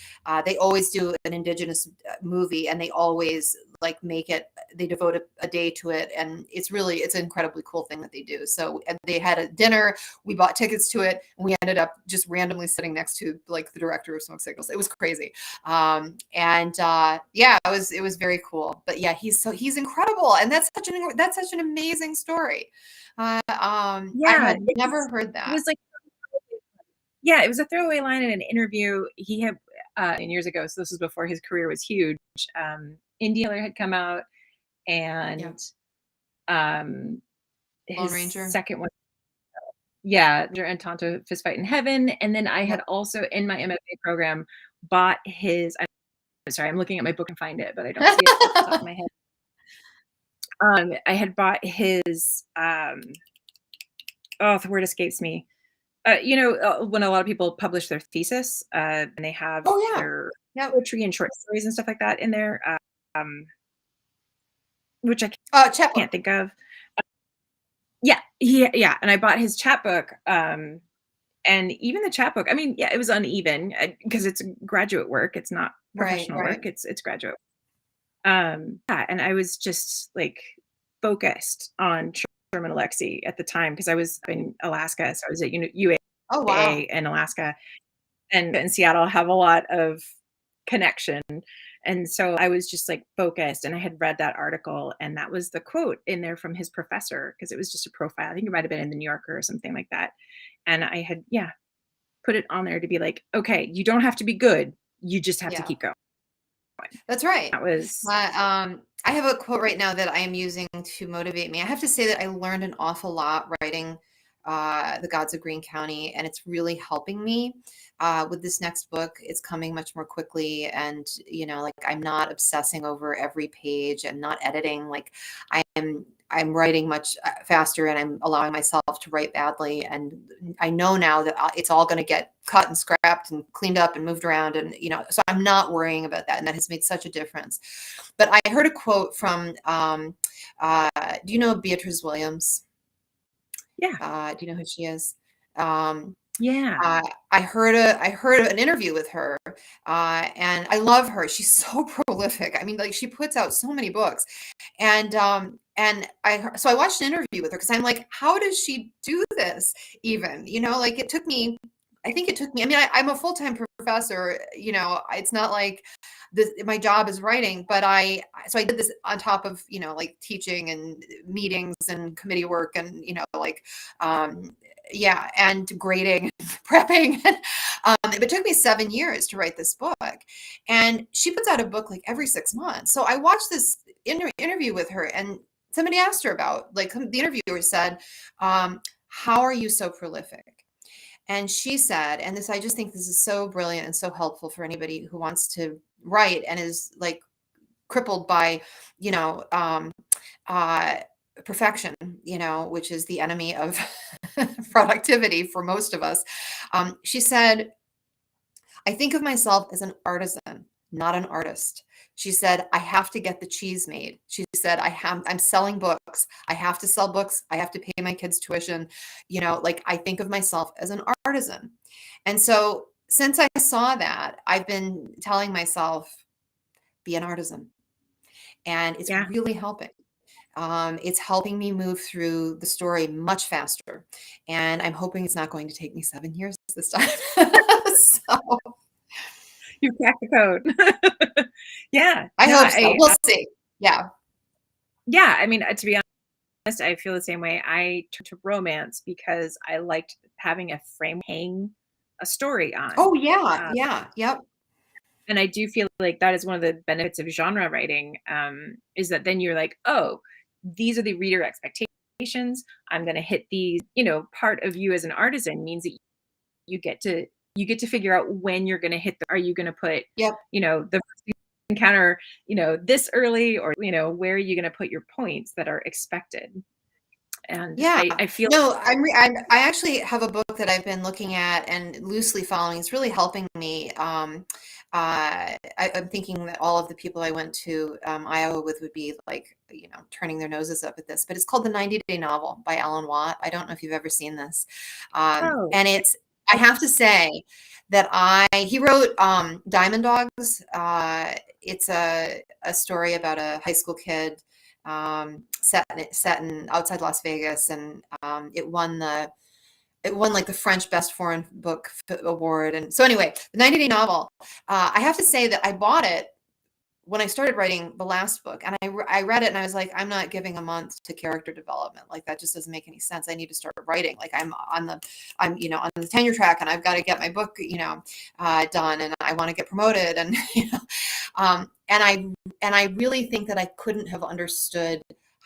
they always do an Indigenous movie, and they always like make it, they devote a day to it. And it's an incredibly cool thing that they do. So they had a dinner, we bought tickets to it, and we ended up just randomly sitting next to like the director of Smoke Signals. It was crazy. Yeah, it was very cool. But yeah, he's incredible. And that's such an amazing story. I had never heard that. It was like, yeah, it was a throwaway line in an interview he had years ago. So this was before his career was huge. Indian had come out, and his Ranger. second one, and Tonto Fist Fight in Heaven. And then I had also in my MFA program bought his. I'm sorry, I'm looking at my book and find it, but I don't see it off the top of my head. I had bought his. The word escapes me. When a lot of people publish their thesis, and they have their poetry and short stories and stuff like that in there, which I can't think of. And I bought his chapbook, and even the chapbook, I mean, it was uneven because it's graduate work. It's not professional work. It's graduate. And I was just like focused on Sherman Alexie at the time because I was in Alaska. So I was at UAA in Alaska, and in Seattle have a lot of connection. And so I was just like focused, and I had read that article, and that was the quote in there from his professor, because it was just a profile. I think it might have been in the New Yorker or something like that. And I had, put it on there to be like, okay, you don't have to be good. You just have to keep going. That's right. That was, I have a quote right now that I am using to motivate me. I have to say that I learned an awful lot writing The Gods of Green County, and it's really helping me with this next book. It's coming much more quickly, and like I'm not obsessing over every page and not editing. Like I'm writing much faster, and I'm allowing myself to write badly. And I know now that it's all going to get cut and scrapped and cleaned up and moved around. And, so I'm not worrying about that. And that has made such a difference. But I heard a quote from, do you know Beatrice Williams? Yeah. Do you know who she is? Yeah. I heard an interview with her, and I love her. She's so prolific. I mean, like she puts out so many books, and I watched an interview with her because I'm like, how does she do this? Even like it took me. I think it took me. I mean, I'm a full-time professor. It's not like my job is writing, but I did this on top of like teaching and meetings and committee work and and grading, prepping. It took me 7 years to write this book, and she puts out a book like every 6 months. So I watched this interview with her, and somebody asked her about, like, the interviewer said, how are you so prolific? And she said, and I just think this is so brilliant and so helpful for anybody who wants to write and is like crippled by, perfection, which is the enemy of productivity for most of us. She said, I think of myself as an artisan, not an artist. She said, I have to get the cheese made. She said, I'm selling books. I have to sell books. I have to pay my kids' tuition. Like I think of myself as an artisan. And so since I saw that, I've been telling myself, be an artisan. And it's really helping. It's helping me move through the story much faster. And I'm hoping it's not going to take me 7 years this time. So you cracked the code. Yeah. I hope so. We'll see. Yeah. Yeah. I mean, to be honest, I feel the same way. I turned to romance because I liked having a frame hang a story on. Oh, yeah. Yep. And I do feel like that is one of the benefits of genre writing, is that then you're like, oh, these are the reader expectations. I'm going to hit these, part of you as an artisan means that you get to figure out when you're going to hit are you going to put, the first encounter, this early, or, where are you going to put your points that are expected? And Yeah. I feel No, I actually have a book that I've been looking at and loosely following. It's really helping me. I'm thinking that all of the people I went to Iowa with would be like, turning their noses up at this, but it's called The 90-Day Novel by Alan Watt. I don't know if you've ever seen this. oh, And I have to say that he wrote Diamond Dogs. It's a story about a high school kid set in outside Las Vegas, and it won like the French Best Foreign Book Award. And so anyway, the 90-Day Novel. I have to say that I bought it when I started writing the last book, and I read it and I was like, I'm not giving a month to character development. Like that just doesn't make any sense. I need to start writing. Like I'm on the tenure track, and I've got to get my book, done, and I want to get promoted, and and I really think that I couldn't have understood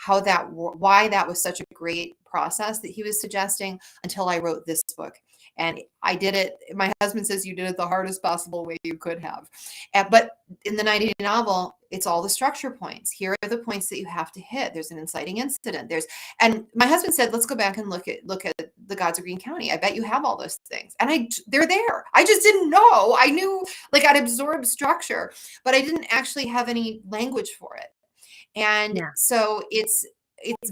why that was such a great process that he was suggesting until I wrote this book. And I did it. My husband says you did it the hardest possible way you could have. But in the 90-Day Novel, it's all the structure points. Here are the points that you have to hit. There's an inciting incident. And my husband said, let's go back and look at the Gods of Green County. I bet you have all those things. And they're there. I just didn't know. I knew like I'd absorbed structure, but I didn't actually have any language for it. And yeah. so it's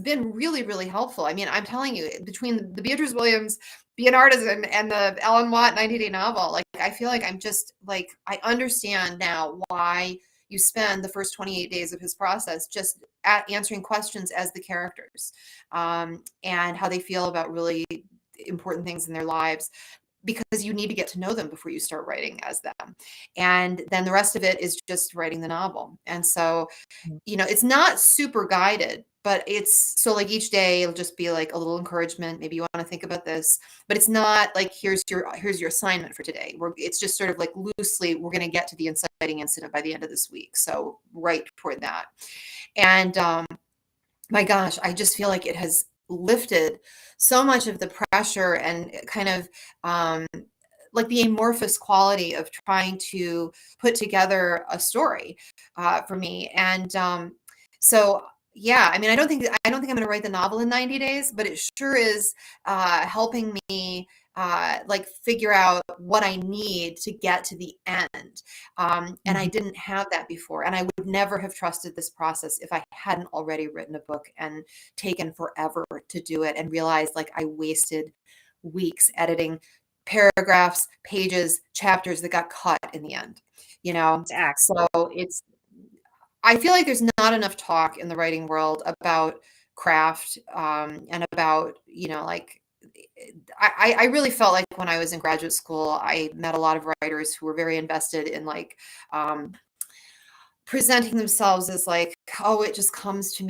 been really, really helpful. I mean, I'm telling you, between the Beatrice Williams Be an Artisan and the Alan Watt 90-Day Novel, like I feel like I'm just like, I understand now why you spend the first 28 days of his process just answering questions as the characters, and how they feel about really important things in their lives, because you need to get to know them before you start writing as them. And then the rest of it is just writing the novel. And so, it's not super guided, but it's so like each day it'll just be like a little encouragement. Maybe you want to think about this, but it's not like here's your assignment for today. It's just sort of like loosely, we're going to get to the inciting incident by the end of this week. So write toward that. And my gosh, I just feel like it has lifted so much of the pressure and kind of like the amorphous quality of trying to put together a story for me. And so yeah, I mean, I don't think I'm going to write the novel in 90 days, but it sure is helping me like figure out what I need to get to the end. And I didn't have that before. And I would never have trusted this process if I hadn't already written a book and taken forever to do it, and realized like I wasted weeks editing paragraphs, pages, chapters that got cut in the end, Exactly. So I feel like there's not enough talk in the writing world about craft, and about, like, I really felt like when I was in graduate school, I met a lot of writers who were very invested in like presenting themselves as like, oh, it just comes to me,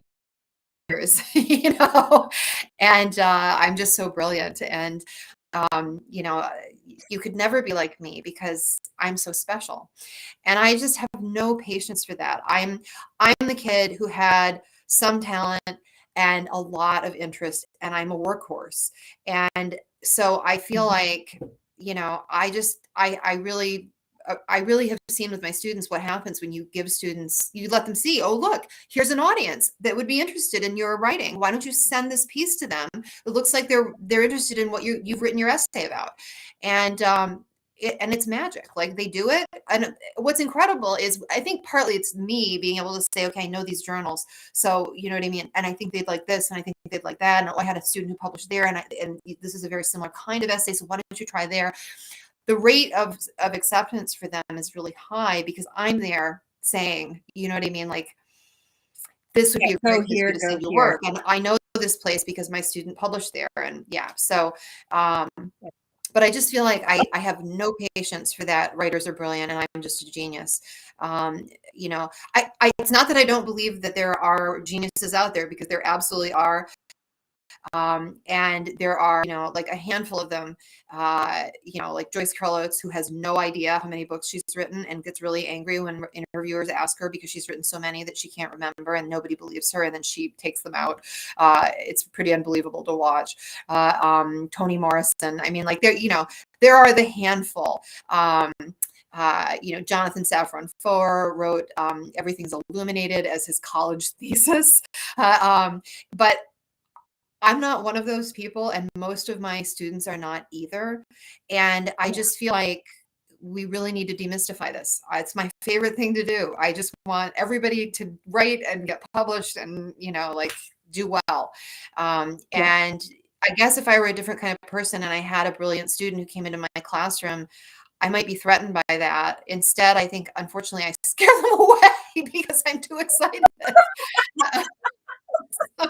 and I'm just so brilliant. And, you could never be like me because I'm so special. And I just have no patience for that. I'm the kid who had some talent and a lot of interest, and I'm a workhorse. And so I feel like, I really have seen with my students what happens when you let them see, oh, look, here's an audience that would be interested in your writing. Why don't you send this piece to them? It looks like they're interested in what you've written your essay about. And it's magic. Like they do it. And what's incredible is I think partly it's me being able to say, okay, I know these journals. So you know what I mean? And I think they'd like this, and I think they'd like that. And I had a student who published there, and this is a very similar kind of essay. So why don't you try there? The rate of acceptance for them is really high because I'm there saying, you know what I mean? Like this would be a Go great place for here, you to go send your here. work. And I know this place because my student published there. And yeah, so, but I just feel like I have no patience for that. Writers are brilliant and I'm just a genius. It's not that I don't believe that there are geniuses out there, because there absolutely are. And there are, like a handful of them, like Joyce Carol Oates, who has no idea how many books she's written and gets really angry when interviewers ask her because she's written so many that she can't remember and nobody believes her, and then she takes them out. It's pretty unbelievable to watch. Toni Morrison. I mean, like there are the handful. Jonathan Safran Foer wrote Everything's Illuminated as his college thesis. But I'm not one of those people, and most of my students are not either. And I Yeah. just feel like we really need to demystify this. It's my favorite thing to do. I just want everybody to write and get published and, like do well. Yeah. And I guess if I were a different kind of person and I had a brilliant student who came into my classroom, I might be threatened by that. Instead, I think, unfortunately, I scare them away because I'm too excited. So,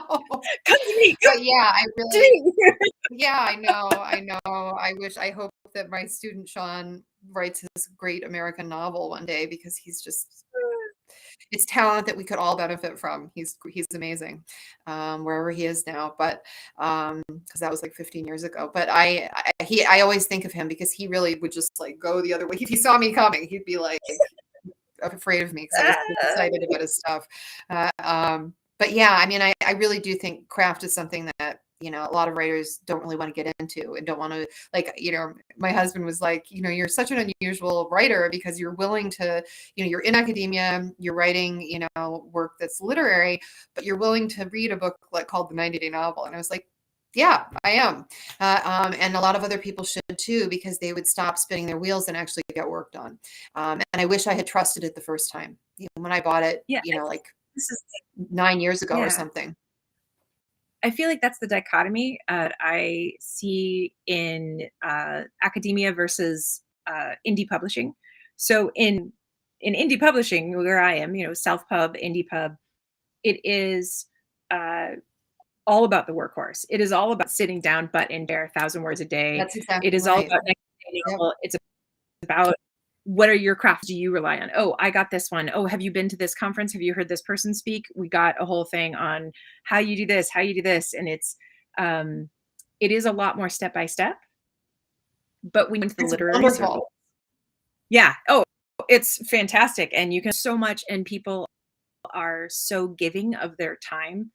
Come to me. Come but yeah, I to really, me. yeah, I know. I hope that my student Sean writes his great American novel one day because it's talent that we could all benefit from. He's amazing, wherever he is now. But because that was like 15 years ago. But I always think of him because he really would just like go the other way. If he saw me coming, he'd be like afraid of me because I was so excited about his stuff. But yeah, I mean, I really do think craft is something that, a lot of writers don't really want to get into and don't want to, like, my husband was like, you're such an unusual writer because you're willing to, you're in academia, you're writing, work that's literary, but you're willing to read a book like called The 90-Day Novel. And I was like, yeah, I am. And a lot of other people should too, because they would stop spinning their wheels and actually get work done. And I wish I had trusted it the first time, when I bought it, Yeah. like This is 9 years ago or yeah. something. I feel like that's the dichotomy I see in academia versus indie publishing. So in indie publishing, where I am, self pub, indie pub, it is uh, all about the workhorse. It is all about sitting down, butt in there, 1,000 words a day. That's It exactly is all right. about next day Yep. novel. It's about what are your crafts do you rely on? Oh, I got this one. Oh, have you been to this conference? Have you heard this person speak? We got a whole thing on how you do this, how you do this. And it is a lot more step by step, but we went to the It's literary wonderful. circle. Yeah. Oh, it's fantastic. And you can so much, and people are so giving of their time.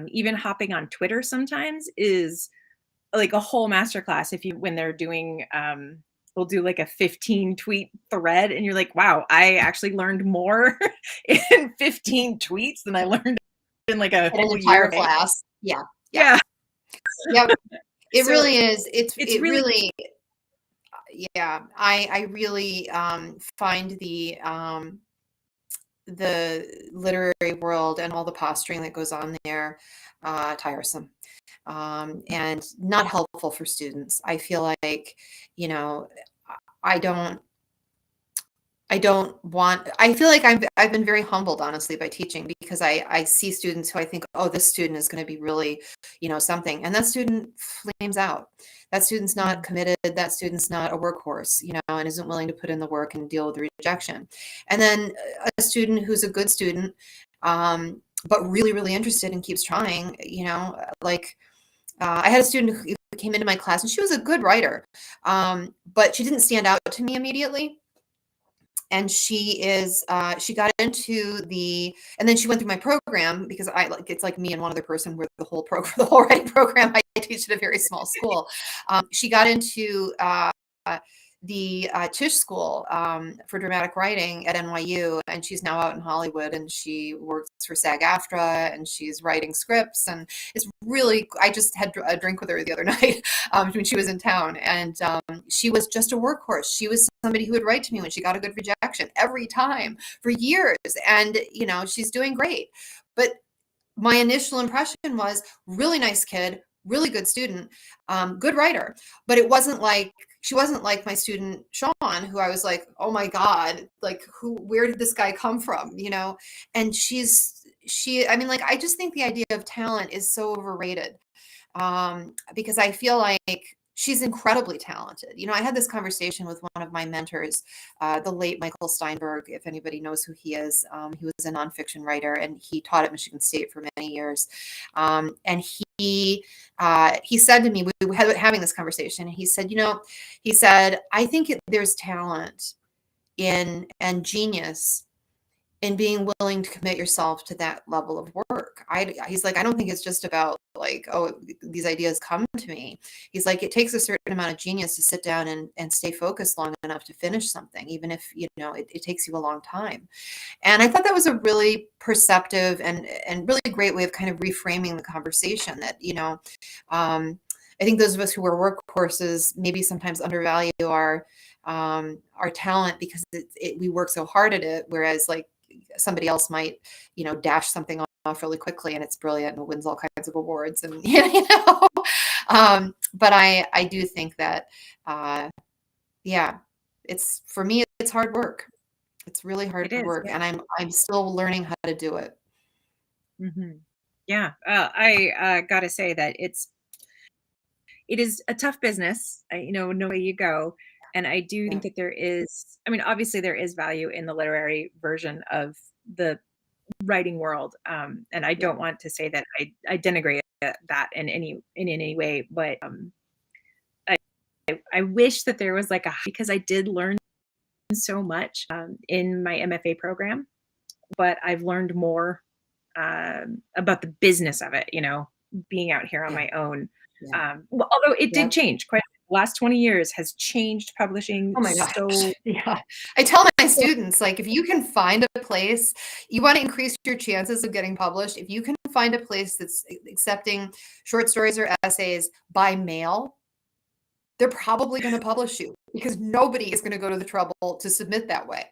Even hopping on Twitter sometimes is like a whole masterclass. When they're doing, we'll do like a 15 tweet thread and you're like, wow, I actually learned more in 15 tweets than I learned in like a In an whole entire year. class. Yeah. Yeah. Yep. It So really is. it's It really, really, yeah. I really find the literary world and all the posturing that goes on there tiresome, and not helpful for students. I feel like, you know, I don't I feel like I've been very humbled, honestly, by teaching because I see students who I think, oh, this student is going to be really, something. And that student flames out. That student's not committed. That student's not a workhorse, and isn't willing to put in the work and deal with the rejection. And then a student who's a good student, but really, really interested and keeps trying, like I had a student who came into my class and she was a good writer, but she didn't stand out to me immediately. And she got into and then she went through my program because it's like me and one other person. We're the whole program, the whole writing program. I teach at a very small school. She got into the Tisch School for dramatic writing at NYU, and she's now out in Hollywood, and she works for SAG-AFTRA, and she's writing scripts, and it's really. I just had a drink with her the other night when she was in town, and she was just a workhorse. She was somebody who would write to me when she got a good rejection every time for years, and she's doing great. But my initial impression was really nice kid, really good student, good writer, but she wasn't like my student Sean, who I was like, oh my God, like where did this guy come from? And I mean, like, I just think the idea of talent is so overrated, because I feel like she's incredibly talented. I had this conversation with one of my mentors, the late Michael Steinberg, if anybody knows who he is. He was a nonfiction writer, and he taught at Michigan State for many years. And he said to me, we were having this conversation, and he said, I think there's talent and genius and being willing to commit yourself to that level of work. He's like, I don't think it's just about like, oh, these ideas come to me. He's like, it takes a certain amount of genius to sit down and stay focused long enough to finish something, even if, it takes you a long time. And I thought that was a really perceptive and really great way of kind of reframing the conversation that, I think those of us who are workhorses maybe sometimes undervalue our talent because we work so hard at it, whereas like somebody else might, dash something off really quickly and it's brilliant and wins all kinds of awards and but I do think that yeah, it's for me it's hard work. It's really hard It is, work yeah. and I'm still learning how to do it. Yeah. I gotta say that it is a tough business, no way you go. And I do Yeah. think that there is, I mean, obviously there is value in the literary version of the writing world. And I Yeah. don't want to say that I denigrate that in any way, but I wish that there was like because I did learn so much in my MFA program, but I've learned more about the business of it, being out here on Yeah. my own. Yeah. Well, although it did Yep. change quite. The last 20 years has changed publishing Oh my gosh. so. Yeah. I tell my students, like, if you can find a place, you want to increase your chances of getting published. If you can find a place that's accepting short stories or essays by mail, they're probably going to publish you because nobody is going to go to the trouble to submit that way.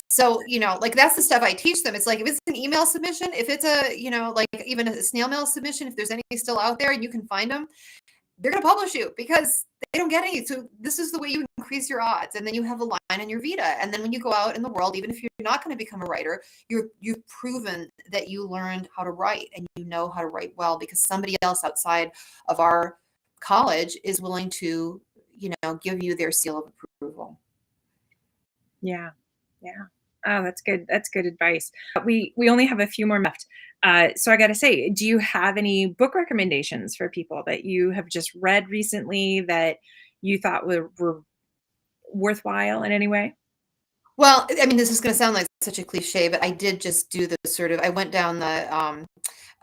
So, like that's the stuff I teach them. It's like if it's an email submission, if it's like even a snail mail submission, if there's any still out there and you can find them, they're going to publish you because they don't get any. So this is the way you increase your odds. And then you have a line in your vita. And then when you go out in the world, even if you're not going to become a writer, you've proven that you learned how to write and you know how to write well because somebody else outside of our college is willing to, give you their seal of approval. Yeah, yeah. Oh, that's good. That's good advice. We only have a few more left. So I got to say, do you have any book recommendations for people that you have just read recently that you thought were worthwhile in any way? Well, I mean, this is going to sound like such a cliche, but I did just do the sort of, I went down the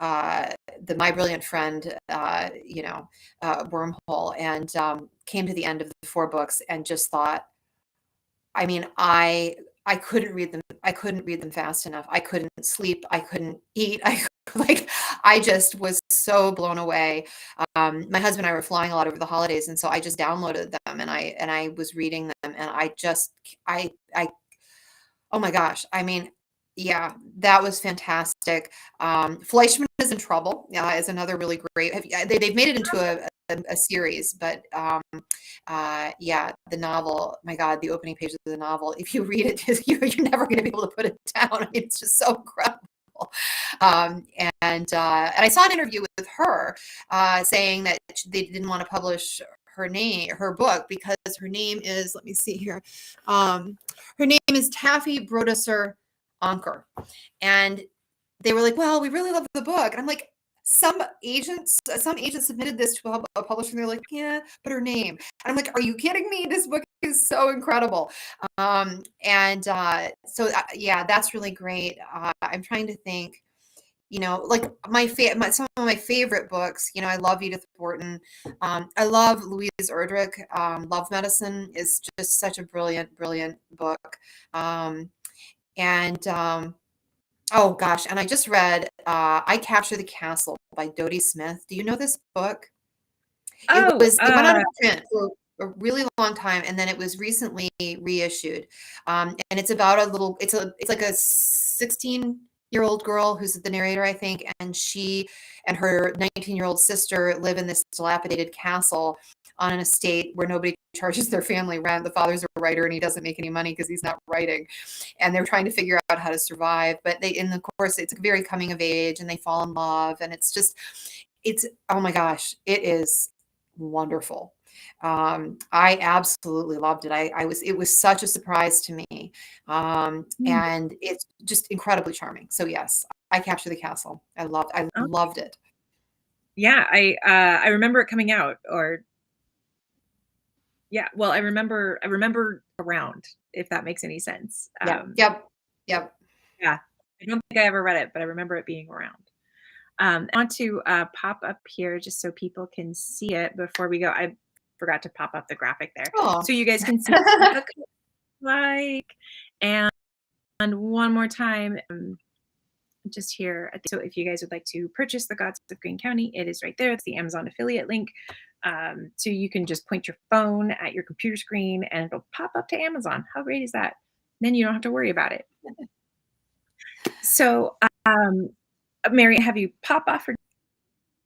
My Brilliant Friend, wormhole and came to the end of the 4 books and just thought, I mean, I couldn't read them. I couldn't read them fast enough. I couldn't sleep. I couldn't eat. Like I just was so blown away. My husband and I were flying a lot over the holidays, and so I just downloaded them and I was reading them, and I oh my gosh. I mean, yeah, that was fantastic. Fleischman is in Trouble is another really great. They've made it into a series, but yeah, the novel. My God, the opening pages of the novel. If you read it, you're never going to be able to put it down. I mean, it's just so incredible. Um, and I saw an interview with her saying that they didn't want to publish her book because her name is, let me see here, her name is Taffy Brodesser Anker. And they were like, well, we really love the book. And I'm like, some agents submitted this to a publisher and they're like, yeah, but her name. And I'm like, are you kidding me? This book is so incredible. Yeah, that's really great. I'm trying to think, like some of my favorite books, I love Edith Wharton. I love Louise Erdrich. Love Medicine is just such a brilliant, brilliant book. And oh gosh, and I just read I Capture the Castle by Dodie Smith. Do you know this book? Oh, It went out of print for a really long time, and then it was recently reissued. And it's about it's like a 16-year-old girl who's the narrator, I think, and she and her 19-year-old sister live in this dilapidated castle on an estate where nobody charges their family rent. The father's a writer and he doesn't make any money because he's not writing. And they're trying to figure out how to survive. But in the course, it's very coming of age and they fall in love. And oh my gosh, it is wonderful. I absolutely loved it. It was such a surprise to me. hmm. And it's just incredibly charming. So yes, I Capture the Castle. I Oh, loved it. yeah. I remember it coming out, or yeah. Well, I remember around, if that makes any sense. Yeah. Yep. Yep. Yeah. I don't think I ever read it, but I remember it being around. I want to pop up here just so people can see it before we go. I forgot to pop up the graphic there. Oh. So you guys can see what the color like. And one more time, just here. So if you guys would like to purchase The Gods of Green County, it is right there. It's the Amazon affiliate link. So you can just point your phone at your computer screen and it'll pop up to Amazon. How great is that? Then you don't have to worry about it. So, Mary, have you pop off for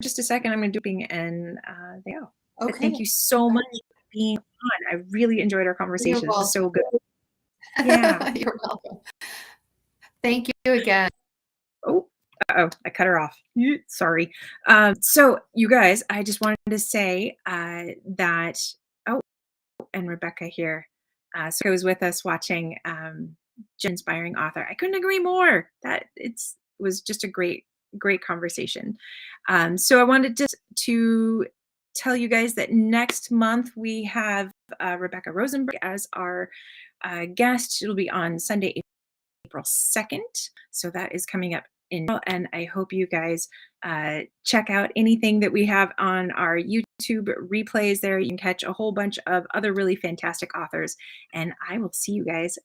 just a second? I'm going to do it and there you go. But thank Okay. you so much for being on. I really enjoyed our conversation. This was so good. Yeah. You're welcome. Thank you again. Oh, I cut her off. Sorry. So you guys, I just wanted to say that, oh, and Rebecca here. So was with us watching inspiring author. I couldn't agree more. That it was just a great conversation. So I wanted to tell you guys that next month we have Rebecca Rosenberg as our guest. It'll be on Sunday, April 2nd. So that is coming up and I hope you guys check out anything that we have on our YouTube replays there. You can catch a whole bunch of other really fantastic authors, and I will see you guys